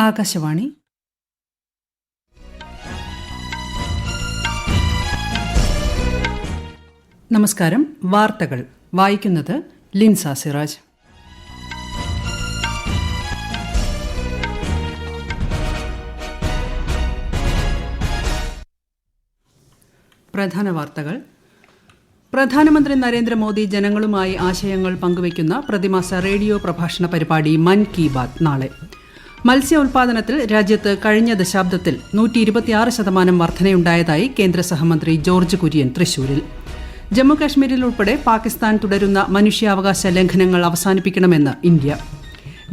ആകാശവാണി. നമസ്കാരം. വാർത്തകൾ വായിക്കുന്നത് ലിൻസ സിറാജ്. പ്രധാന വാർത്തകൾ. പ്രധാനമന്ത്രി നരേന്ദ്രമോദി ജനങ്ങളുമായി ആശയങ്ങൾ പങ്കുവയ്ക്കുന്ന പ്രതിമാസ റേഡിയോ പ്രഭാഷണ പരിപാടി മൻ കി ബാത് നാളെ. മത്സ്യ ഉൽപാദനത്തിൽ രാജ്യത്ത് കഴിഞ്ഞ ദശാബ്ദത്തിൽ 126% വർധനയുണ്ടായതായി കേന്ദ്ര സഹമന്ത്രി ജോർജ് കുര്യൻ തൃശൂരിൽ. ജമ്മുകാശ്മീരിൽ ഉൾപ്പെടെ പാകിസ്ഥാൻ തുടരുന്ന മനുഷ്യാവകാശ ലംഘനങ്ങൾ അവസാനിപ്പിക്കണമെന്ന് ഇന്ത്യ.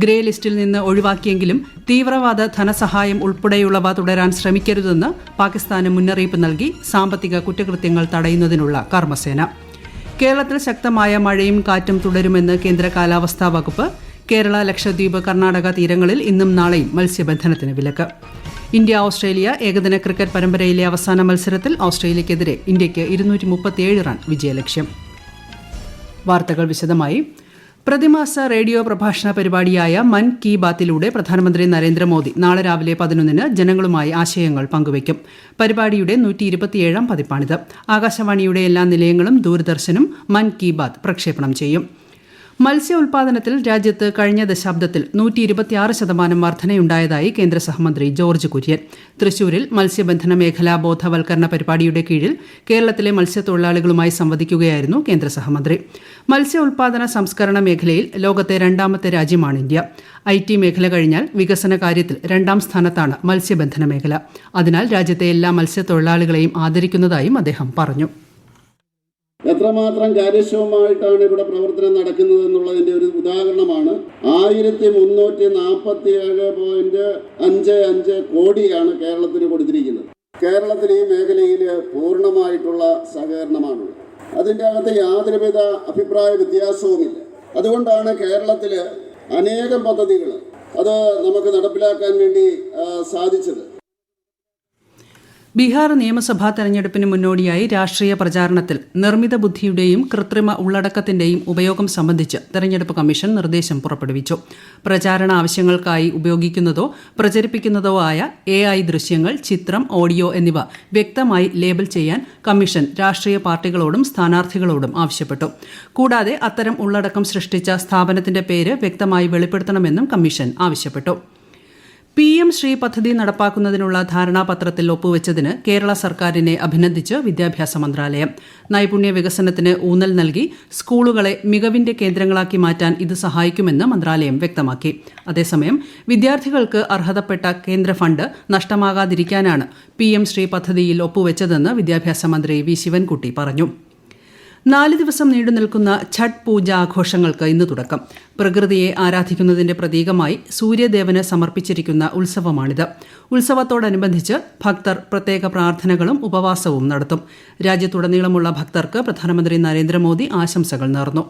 ഗ്രേ ലിസ്റ്റിൽ നിന്ന് ഒഴിവാക്കിയെങ്കിലും തീവ്രവാദ ധനസഹായം ഉൾപ്പെടെയുള്ളവ തുടരാൻ ശ്രമിക്കരുതെന്ന് പാകിസ്ഥാന് മുന്നറിയിപ്പ് നൽകി സാമ്പത്തിക കുറ്റകൃത്യങ്ങൾ തടയുന്നതിനുള്ള കർമ്മസേന. കേരളത്തിൽ ശക്തമായ മഴയും കാറ്റും തുടരുമെന്ന് കേന്ദ്ര കാലാവസ്ഥാ വകുപ്പ്. കേരള, ലക്ഷദ്വീപ്, കർണാടക തീരങ്ങളിൽ ഇന്നും നാളെയും മത്സ്യബന്ധനത്തിന് വിലക്ക്. ഇന്ത്യ ഓസ്ട്രേലിയ ഏകദിന ക്രിക്കറ്റ് പരമ്പരയിലെ അവസാന മത്സരത്തിൽ ഓസ്ട്രേലിയക്കെതിരെ ഇന്ത്യയ്ക്ക് 237 റൺ വിജയലക്ഷ്യം. വാർത്തകൾ വിശദമായി. പ്രതിമാസ റേഡിയോ പ്രഭാഷണ പരിപാടിയായ മൻ കി ബാത്തിലൂടെ പ്രധാനമന്ത്രി നരേന്ദ്രമോദി നാളെ രാവിലെ 11-ന് ജനങ്ങളുമായി ആശയങ്ങൾ പങ്കുവയ്ക്കും. പരിപാടിയുടെ 127-ാം പതിപ്പാണിത്. ആകാശവാണിയുടെ എല്ലാ നിലയങ്ങളും ദൂരദർശനും മൻ കി ബാത്ത് പ്രക്ഷേപണം ചെയ്യും. മത്സ്യ ഉൽപാദനത്തിൽ രാജ്യത്ത് കഴിഞ്ഞ ദശാബ്ദത്തിൽ 126% വർധനയുണ്ടായതായി കേന്ദ്ര സഹമന്ത്രി ജോർജ് കുര്യൻ. തൃശൂരിൽ മത്സ്യബന്ധന മേഖലാ ബോധവൽക്കരണ പരിപാടിയുടെ കീഴിൽ കേരളത്തിലെ മത്സ്യത്തൊഴിലാളികളുമായി സംവദിക്കുകയായിരുന്നു കേന്ദ്ര സഹമന്ത്രി. മത്സ്യ ഉൽപാദന സംസ്കരണ മേഖലയിൽ ലോകത്തെ രണ്ടാമത്തെ രാജ്യമാണ് ഇന്ത്യ. IT മേഖല കഴിഞ്ഞാൽ വികസന കാര്യത്തിൽ 2ാം സ്ഥാനത്താണ് മത്സ്യബന്ധന മേഖല. അതിനാൽ രാജ്യത്തെ എല്ലാ മത്സ്യത്തൊഴിലാളികളെയും ആദരിക്കുന്നതായും അദ്ദേഹം പറഞ്ഞു. എത്രമാത്രം കാര്യക്ഷമമായിട്ടാണ് ഇവിടെ പ്രവർത്തനം നടക്കുന്നത് എന്നുള്ളതിന്റെ ഒരു ഉദാഹരണമാണ് 1347.55 കോടിയാണ് കേരളത്തിന് കൊടുത്തിരിക്കുന്നത്. കേരളത്തിന് ഈ മേഖലയിൽ പൂർണ്ണമായിട്ടുള്ള സഹകരണമാണുള്ളത്. അതിൻ്റെ അകത്ത് യാതൊരുവിധ അഭിപ്രായ വ്യത്യാസവുമില്ല. അതുകൊണ്ടാണ് കേരളത്തിൽ അനേകം പദ്ധതികൾ അത് നമുക്ക് നടപ്പിലാക്കാൻ വേണ്ടി സാധിച്ചത്. ബീഹാർ നിയമസഭാ തെരഞ്ഞെടുപ്പിന് മുന്നോടിയായി രാഷ്ട്രീയ പ്രചാരണത്തിൽ നിർമ്മിത ബുദ്ധിയുടെയും കൃത്രിമ ഉള്ളടക്കത്തിന്റെയും ഉപയോഗം സംബന്ധിച്ച് തെരഞ്ഞെടുപ്പ് കമ്മീഷൻ നിർദ്ദേശം പുറപ്പെടുവിച്ചു. പ്രചാരണ ആവശ്യങ്ങൾക്കായി ഉപയോഗിക്കുന്നതോ പ്രചരിപ്പിക്കുന്നതോ ആയ AI ദൃശ്യങ്ങൾ, ചിത്രം, ഓഡിയോ എന്നിവ വ്യക്തമായി ലേബൽ ചെയ്യാൻ കമ്മീഷൻ രാഷ്ട്രീയ പാർട്ടികളോടും സ്ഥാനാർത്ഥികളോടും ആവശ്യപ്പെട്ടു. കൂടാതെ അത്തരം ഉള്ളടക്കം സൃഷ്ടിച്ച സ്ഥാപനത്തിന്റെ പേര് വ്യക്തമായി വെളിപ്പെടുത്തണമെന്നും കമ്മീഷൻ ആവശ്യപ്പെട്ടു. PM ശ്രീ പദ്ധതി നടപ്പാക്കുന്നതിനുള്ള ധാരണാപത്രത്തിൽ ഒപ്പുവെച്ചതിന് കേരള സർക്കാരിനെ അഭിനന്ദിച്ച് വിദ്യാഭ്യാസ മന്ത്രാലയം. നൈപുണ്യ വികസനത്തിന് ഊന്നൽ നൽകി സ്കൂളുകളെ മികവിന്റെ കേന്ദ്രങ്ങളാക്കി മാറ്റാൻ ഇത് സഹായിക്കുമെന്ന് മന്ത്രാലയം വ്യക്തമാക്കി. അതേസമയം വിദ്യാർത്ഥികൾക്ക് അർഹതപ്പെട്ട കേന്ദ്ര ഫണ്ട് നഷ്ടമാകാതിരിക്കാനാണ് PM ശ്രീ പദ്ധതിയിൽ ഒപ്പുവെച്ചതെന്ന് വിദ്യാഭ്യാസ മന്ത്രി വി ശിവൻകുട്ടി പറഞ്ഞു. 4 ദിവസം നീണ്ടുനിൽക്കുന്ന ഛഠ് പൂജ ആഘോഷങ്ങൾക്ക് ഇന്ന് തുടക്കം. പ്രകൃതിയെ ആരാധിക്കുന്നതിന്റെ പ്രതീകമായി സൂര്യദേവന് സമർപ്പിച്ചിരിക്കുന്ന ഉത്സവമാണിത്. ഉത്സവത്തോടനുബന്ധിച്ച് ഭക്തർ പ്രത്യേക പ്രാർത്ഥനകളും ഉപവാസവും നടത്തും. രാജ്യത്തുടനീളമുള്ള ഭക്തർക്ക് പ്രധാനമന്ത്രി നരേന്ദ്രമോദി ആശംസകൾ നേർന്നു.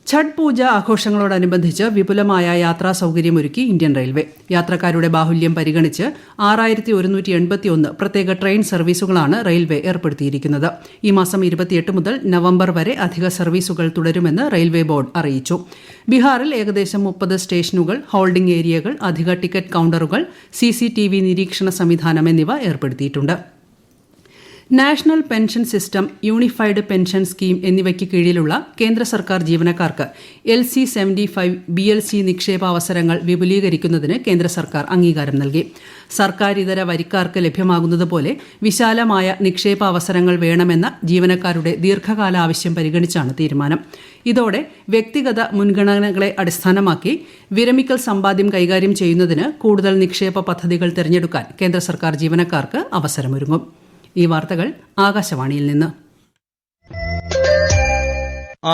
ഛഠ് പൂജ ആഘോഷങ്ങളോടനുബന്ധിച്ച് വിപുലമായ യാത്രാ സൌകര്യമൊരുക്കി ഇന്ത്യൻ റെയിൽവേ. യാത്രക്കാരുടെ ബാഹുല്യം പരിഗണിച്ച് 6181 പ്രത്യേക ട്രെയിൻ സർവീസുകളാണ് റെയിൽവേ ഏർപ്പെടുത്തിയിരിക്കുന്നത്. ഈ മാസം 28 മുതൽ നവംബർ വരെ അധിക സർവീസുകൾ തുടരുമെന്ന് റെയിൽവേ ബോർഡ് അറിയിച്ചു. ബീഹാറിൽ ഏകദേശം 30 സ്റ്റേഷനുകൾ, ഹോൾഡിംഗ് ഏരിയകൾ, അധിക ടിക്കറ്റ് കൌണ്ടറുകൾ, CCTV നിരീക്ഷണ സംവിധാനം എന്നിവ ഏർപ്പെടുത്തിയിട്ടുണ്ട്. National pension system, unified pension scheme എന്നിവയ്ക്ക് കീഴിലുള്ള കേന്ദ്ര സർക്കാർ ജീവനക്കാർക്ക് LC75 BLC നിക്ഷേപാവസരങ്ങൾ വിപുലീകരിക്കുന്നതിന് കേന്ദ്ര സർക്കാർ അംഗീകാരം നൽകി. സർക്കാരിതര വരിക്കാർക്ക് ലഭ്യമാകുന്നതുപോലെ വിശാലമായ നിക്ഷേപ അവസരങ്ങൾ വേണമെന്ന ജീവനക്കാരുടെ ദീർഘകാല ആവശ്യം പരിഗണിച്ചാണ് തീരുമാനം. ഇതോടെ വ്യക്തിഗത മുൻഗണനകളെ അടിസ്ഥാനമാക്കി വിരമിക്കൽ സമ്പാദ്യം കൈകാര്യം ചെയ്യുന്നതിന് കൂടുതൽ നിക്ഷേപ പദ്ധതികൾ തിരഞ്ഞെടുക്കാൻ കേന്ദ്ര സർക്കാർ ജീവനക്കാർക്ക് അവസരമൊരുങ്ങും. ഈ വാർത്തകൾ ആകാശവാണിയിൽ നിന്ന്.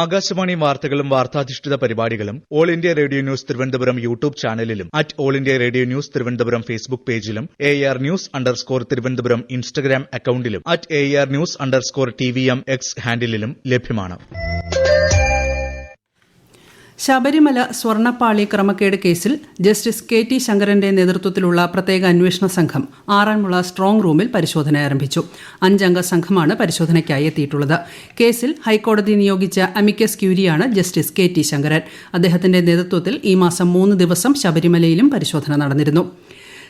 ആകാശവാണി വാർത്തകളും വാർത്താധിഷ്ഠിത പരിപാടികളും all India radio news Thiruvananthapuram YouTube ചാനലിലും all India radio news Thiruvananthapuram Facebook പേജിലും AR News_ തിരുവനന്തപുരം ഇൻസ്റ്റഗ്രാം അക്കൌണ്ടിലും AR News_TVM X ഹാൻഡിലും ലഭ്യമാണ്. ശബരിമല സ്വർണ്ണപ്പാളി ക്രമക്കേട് കേസിൽ ജസ്റ്റിസ് KT ശങ്കരന്റെ നേതൃത്വത്തിലുള്ള പ്രത്യേക അന്വേഷണ സംഘം ആറന്മുള സ്ട്രോങ് റൂമിൽ പരിശോധന ആരംഭിച്ചു. 5 അംഗ സംഘമാണ് പരിശോധനയ്ക്കായി എത്തിയിട്ടുള്ളത്. കേസിൽ ഹൈക്കോടതി നിയോഗിച്ച അമിക്കസ് ക്യൂരിയാണ് ജസ്റ്റിസ് KT ശങ്കരൻ. അദ്ദേഹത്തിന്റെ നേതൃത്വത്തിൽ ഈ മാസം 3 ദിവസം ശബരിമലയിലും പരിശോധന നടന്നിരുന്നു.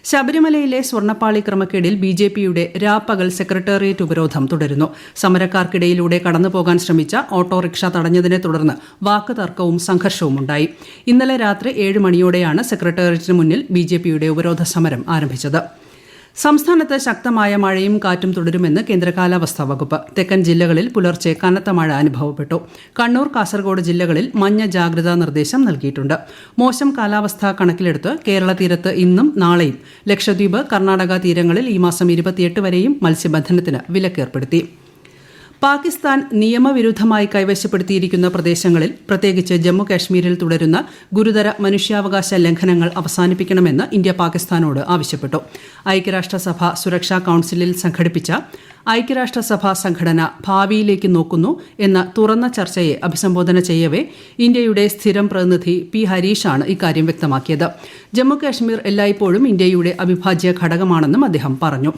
ശബരിമലയിലെ സ്വർണ്ണപ്പാളി ക്രമക്കേടിൽ BJPയുടെ രാപ്പകൽ സെക്രട്ടേറിയറ്റ് ഉപരോധം തുടരുന്നു. സമരക്കാർക്കിടയിലൂടെ കടന്നുപോകാൻ ശ്രമിച്ച ഓട്ടോറിക്ഷ തടഞ്ഞതിനെ തുടർന്ന് വാക്കുതർക്കവും സംഘർഷവും ഉണ്ടായി. ഇന്നലെ രാത്രി 7 മണിയോടെയാണ് സെക്രട്ടേറിയറ്റിന് മുന്നിൽ BJPയുടെ ഉപരോധ സമരം ആരംഭിച്ചത്. സംസ്ഥാനത്ത് ശക്തമായ മഴയും കാറ്റും തുടരുമെന്ന് കേന്ദ്ര കാലാവസ്ഥാ വകുപ്പ്. തെക്കൻ ജില്ലകളിൽ പുലർച്ചെ കനത്ത മഴ അനുഭവപ്പെട്ടു. കണ്ണൂർ, കാസർഗോഡ് ജില്ലകളിൽ മഞ്ഞ ജാഗ്രതാ നിർദ്ദേശം നൽകിയിട്ടുണ്ട്. മോശം കാലാവസ്ഥ കണക്കിലെടുത്ത് കേരള തീരത്ത് ഇന്നും നാളെയും, ലക്ഷദ്വീപ്, കർണാടക തീരങ്ങളിൽ ഈ മാസം 28 വരെയും മത്സ്യബന്ധനത്തിന് വിലക്കേർപ്പെടുത്തി. പാകിസ്ഥാൻ നിയമവിരുദ്ധമായി കൈവശപ്പെടുത്തിയിരിക്കുന്ന പ്രദേശങ്ങളിൽ, പ്രത്യേകിച്ച് ജമ്മു കാശ്മീരിൽ തുടരുന്ന ഗുരുതര മനുഷ്യാവകാശ ലംഘനങ്ങൾ അവസാനിപ്പിക്കണമെന്ന് ഇന്ത്യ പാകിസ്ഥാനോട് ആവശ്യപ്പെട്ടു. ഐക്യരാഷ്ട്രസഭ സുരക്ഷാ കൌൺസിലിൽ സംഘടിപ്പിച്ച ഐക്യരാഷ്ട്രസഭാ സംഘടന ഭാവിയിലേക്ക് നോക്കുന്നു എന്ന തുറന്ന ചർച്ചയെ അഭിസംബോധന ചെയ്യവേ ഇന്ത്യയുടെ സ്ഥിരം പ്രതിനിധി P. ഹരീഷാണ് ഇക്കാര്യം വ്യക്തമാക്കിയത്. ജമ്മു കാശ്മീർ എല്ലായ്പ്പോഴും ഇന്ത്യയുടെ അവിഭാജ്യ ഘടകമാണെന്നും അദ്ദേഹം പറഞ്ഞു.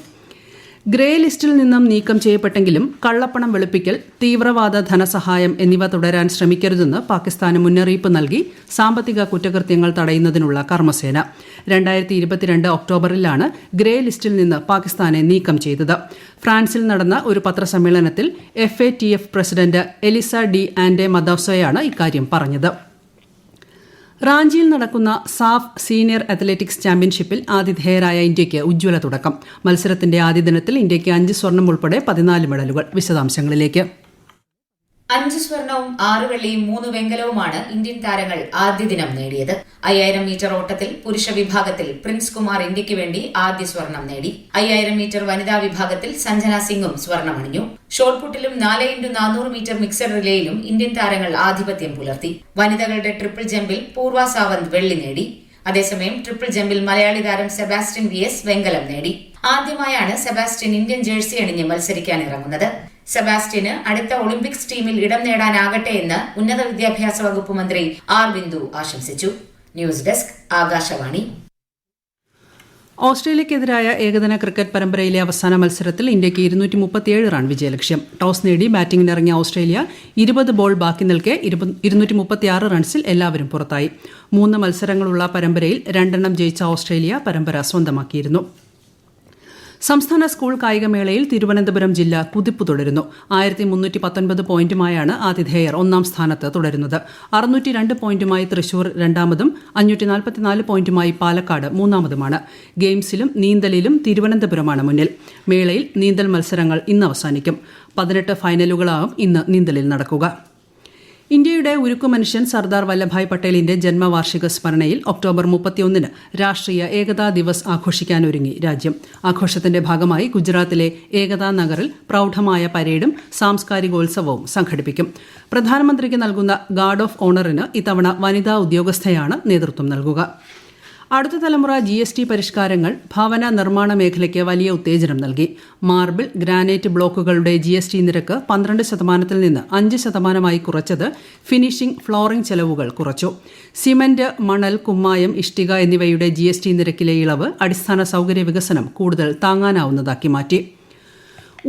ഗ്രേ ലിസ്റ്റിൽ നിന്നും നീക്കം ചെയ്യപ്പെട്ടെങ്കിലും കള്ളപ്പണം വെളുപ്പിക്കൽ, തീവ്രവാദ ധനസഹായം എന്നിവ തുടരാൻ ശ്രമിക്കരുതെന്ന് പാകിസ്ഥാന് മുന്നറിയിപ്പ് നൽകി സാമ്പത്തിക കുറ്റകൃത്യങ്ങൾ തടയുന്നതിനുള്ള കർമ്മസേന. 2022 ഒക്ടോബറിലാണ് ഗ്രേ ലിസ്റ്റിൽ നിന്ന് പാകിസ്ഥാനെ നീക്കം ചെയ്തത്. ഫ്രാൻസിൽ നടന്ന ഒരു പത്രസമ്മേളനത്തിൽ FATF പ്രസിഡന്റ് എലിസ ഡി ആൻഡെ മദോസയാണ് ഇക്കാര്യം പറഞ്ഞത്. റാഞ്ചിയിൽ നടക്കുന്ന സാഫ് സീനിയർ അത്ലറ്റിക്സ് ചാമ്പ്യൻഷിപ്പിൽ ആതിഥേയരായ ഇന്ത്യയ്ക്ക് ഉജ്ജ്വല തുടക്കം. മത്സരത്തിന്റെ ആദ്യ ദിനത്തിൽ ഇന്ത്യയ്ക്ക് 5 സ്വർണം ഉൾപ്പെടെ 14 മെഡലുകൾ. വിശദാംശങ്ങളിലേക്ക്. 5 സ്വർണവും 6 വെള്ളിയും 3 വെങ്കലവുമാണ് ഇന്ത്യൻ താരങ്ങൾ ആദ്യ ദിനം നേടിയത്. 5000 മീറ്റർ ഓട്ടത്തിൽ പുരുഷ വിഭാഗത്തിൽ പ്രിൻസ് കുമാർ ഇന്ത്യയ്ക്ക് വേണ്ടി ആദ്യ സ്വർണം നേടി. 5000 മീറ്റർ വനിതാ വിഭാഗത്തിൽ സഞ്ജന സിംഗും സ്വർണമണിഞ്ഞു. ഷോട്ട്പുട്ടിലും 4x400 മീറ്റർ മിക്സഡ് റിലേയിലും ഇന്ത്യൻ താരങ്ങൾ ആധിപത്യം പുലർത്തി. വനിതകളുടെ ട്രിപ്പിൾ ജമ്പിൽ പൂർവ സാവന്ത് വെള്ളി നേടി. അതേസമയം ട്രിപ്പിൾ ജമ്പിൽ മലയാളി താരം സെബാസ്റ്റ്യൻ VS വെങ്കലം നേടി. ആദ്യമായാണ് സെബാസ്റ്റ്യൻ ഇന്ത്യൻ ജേഴ്സി അണിഞ്ഞ് മത്സരിക്കാൻ ഇറങ്ങുന്നത്. സെബാസ്റ്റ്യന് അടുത്ത ഒളിമ്പിക്സ് ടീമിൽ ഇടം നേടാനാകട്ടെ എന്ന് ഉന്നത വിദ്യാഭ്യാസ വകുപ്പ് മന്ത്രി R. ബിന്ദു ആശംസിച്ചു. News desk, Akashvani. ഓസ്ട്രേലിയക്കെതിരായ ഏകദിന ക്രിക്കറ്റ് പരമ്പരയിലെ അവസാന മത്സരത്തിൽ ഇന്ത്യയ്ക്ക് 237 റൺ വിജയലക്ഷ്യം. ടോസ് നേടി ബാറ്റിംഗിനിറങ്ങിയ ഓസ്ട്രേലിയ 20 ബോൾ ബാക്കി നിൽക്കെ 236 റൺസിൽ എല്ലാവരും പുറത്തായി. 3 മത്സരങ്ങളുള്ള പരമ്പരയിൽ 2 ജയിച്ച ഓസ്ട്രേലിയ പരമ്പര സ്വന്തമാക്കിയിരുന്നു. സംസ്ഥാന സ്കൂൾ കായികമേളയിൽ തിരുവനന്തപുരം ജില്ല കുതിപ്പ് തുടരുന്നു. 1319 പോയിന്റുമായാണ് ആതിഥേയർ ഒന്നാം സ്ഥാനത്ത് തുടരുന്നത്. 602 പോയിന്റുമായി തൃശൂർ രണ്ടാമതും 544 പോയിന്റുമായി പാലക്കാട് മൂന്നാമതുമാണ്. ഗെയിംസിലും നീന്തലിലും തിരുവനന്തപുരമാണ് മുന്നിൽ. മേളയിൽ നീന്തൽ മത്സരങ്ങൾ ഇന്ന് അവസാനിക്കും. 18 ഫൈനലുകളാകും ഇന്ന് നീന്തലിൽ നടക്കുക. ഇന്ത്യയുടെ ഉരുക്കുമനുഷ്യൻ സർദാർ വല്ലഭായ് പട്ടേലിന്റെ ജന്മവാർഷിക സ്മരണയിൽ ഒക്ടോബർ 31 രാഷ്ട്രീയ ഏകതാ ദിവസ് ആഘോഷിക്കാനൊരുങ്ങി രാജ്യം. ആഘോഷത്തിന്റെ ഭാഗമായി ഗുജറാത്തിലെ ഏകതാ നഗറിൽ പ്രൌഢമായ പരേഡും സാംസ്കാരികോത്സവവും സംഘടിപ്പിക്കും. പ്രധാനമന്ത്രിക്ക് നൽകുന്ന ഗാർഡ് ഓഫ് ഓണറിന് ഇത്തവണ വനിതാ ഉദ്യോഗസ്ഥയാണ് നേതൃത്വം നൽകുക. അടുത്ത തലമുറ GST പരിഷ്കാരങ്ങൾ ഭവന നിർമ്മാണ മേഖലയ്ക്ക് വലിയ ഉത്തേജനം നൽകി. മാർബിൾ, ഗ്രാനൈറ്റ് ബ്ലോക്കുകളുടെ GST നിരക്ക് 12% നിന്ന് 5% കുറച്ചത് ഫിനിഷിംഗ്, ഫ്ലോറിംഗ് ചെലവുകൾ കുറച്ചു. സിമന്റ്, മണൽ, കുമ്മായം, ഇഷ്ടിക എന്നിവയുടെ GST നിരക്കിലെ ഇളവ് അടിസ്ഥാന സൗകര്യ വികസനം കൂടുതൽ താങ്ങാനാവുന്നതാക്കി മാറ്റി.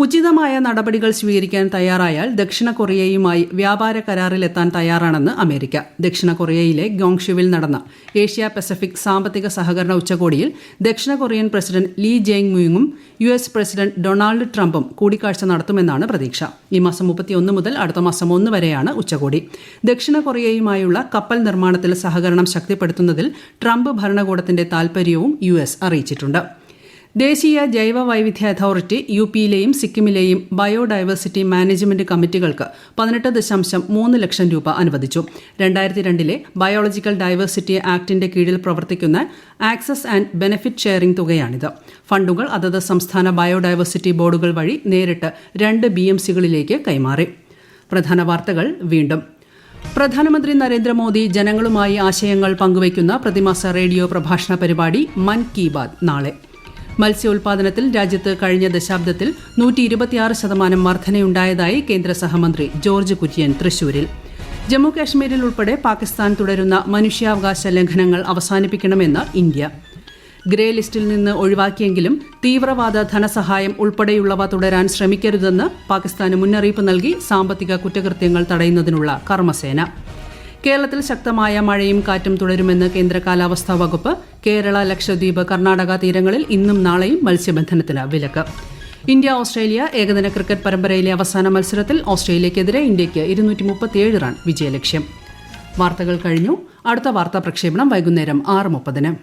ഉചിതമായ നടപടികൾ സ്വീകരിക്കാൻ തയ്യാറായാൽ ദക്ഷിണ കൊറിയയുമായി വ്യാപാര കരാറിലെത്താൻ തയ്യാറാണെന്ന് അമേരിക്ക. ദക്ഷിണ കൊറിയയിലെ ഗോങ്ഷുവിൽ നടന്ന ഏഷ്യ പസഫിക് സാമ്പത്തിക സഹകരണ ഉച്ചകോടിയിൽ ദക്ഷിണ കൊറിയൻ പ്രസിഡന്റ് ലീ ജെങ് മുങ്ങും US പ്രസിഡന്റ് ഡൊണാൾഡ് ട്രംപും കൂടിക്കാഴ്ച നടത്തുമെന്നാണ് പ്രതീക്ഷ. ഈ മാസം 31 മുതൽ അടുത്ത മാസം 1 വരെയാണ് ഉച്ചകോടി. ദക്ഷിണ കൊറിയയുമായുള്ള കപ്പൽ നിർമ്മാണത്തിൽ സഹകരണം ശക്തിപ്പെടുത്തുന്നതിൽ ട്രംപ് ഭരണകൂടത്തിന്റെ താൽപര്യവും US അറിയിച്ചിട്ടുണ്ട്. ദേശീയ ജൈവ വൈവിധ്യ അതോറിറ്റി UPയിലെയും സിക്കിമിലെയും ബയോഡൈവേഴ്സിറ്റി മാനേജ്മെന്റ് കമ്മിറ്റികൾക്ക് 18.3 ലക്ഷം രൂപ അനുവദിച്ചു. 2002 ബയോളജിക്കൽ ഡൈവേഴ്സിറ്റി ആക്ടിന്റെ കീഴിൽ പ്രവർത്തിക്കുന്ന ആക്സസ് ആൻഡ് ബെനഫിറ്റ് ഷെയറിംഗ് തുകയാണിത്. ഫണ്ടുകൾ അതത് സംസ്ഥാന ബയോഡൈവേഴ്സിറ്റി ബോർഡുകൾ വഴി നേരിട്ട് 2 BMCകളിലേക്ക് കൈമാറി. പ്രധാന വാർത്തകൾ വീണ്ടും. പ്രധാനമന്ത്രി നരേന്ദ്രമോദി ജനങ്ങളുമായി ആശയങ്ങൾ പങ്കുവയ്ക്കുന്ന പ്രതിമാസ റേഡിയോ പ്രഭാഷണ പരിപാടി മൻ കി ബാത് നാളെ. മത്സ്യോൽപാദനത്തിൽ രാജ്യത്ത് കഴിഞ്ഞ ദശാബ്ദത്തിൽ 126% വർധനയുണ്ടായതായി കേന്ദ്ര സഹമന്ത്രി ജോർജ് കുര്യൻ തൃശൂരിൽ. ജമ്മു കാശ്മീരിൽ ഉൾപ്പെടെ പാകിസ്ഥാൻ തുടരുന്ന മനുഷ്യാവകാശ ലംഘനങ്ങൾ അവസാനിപ്പിക്കണമെന്ന് ഇന്ത്യ. ഗ്രേ ലിസ്റ്റിൽ നിന്ന് ഒഴിവാക്കിയെങ്കിലും തീവ്രവാദ ധനസഹായം ഉൾപ്പെടെയുള്ളവ തുടരാൻ ശ്രമിക്കരുതെന്ന് പാകിസ്ഥാന് മുന്നറിയിപ്പ് നൽകി സാമ്പത്തിക കുറ്റകൃത്യങ്ങൾ തടയുന്നതിനുള്ള കർമ്മസേന. കേരളത്തിൽ ശക്തമായ മഴയും കാറ്റും തുടരുമെന്ന് കേന്ദ്ര കാലാവസ്ഥാ വകുപ്പ്. കേരള, ലക്ഷദ്വീപ്, കർണാടക തീരങ്ങളിൽ ഇന്നും നാളെയും മത്സ്യബന്ധനത്തിന് വിലക്ക്. ഇന്ത്യ ഓസ്ട്രേലിയ ഏകദിന ക്രിക്കറ്റ് പരമ്പരയിലെ അവസാന മത്സരത്തിൽ ഓസ്ട്രേലിയക്കെതിരെ ഇന്ത്യയ്ക്ക് 237 റൺ വിജയലക്ഷ്യം. വാർത്തകൾ കഴിഞ്ഞു. അടുത്ത വാർത്താ പ്രക്ഷേപണം വൈകുന്നേരം 6:30.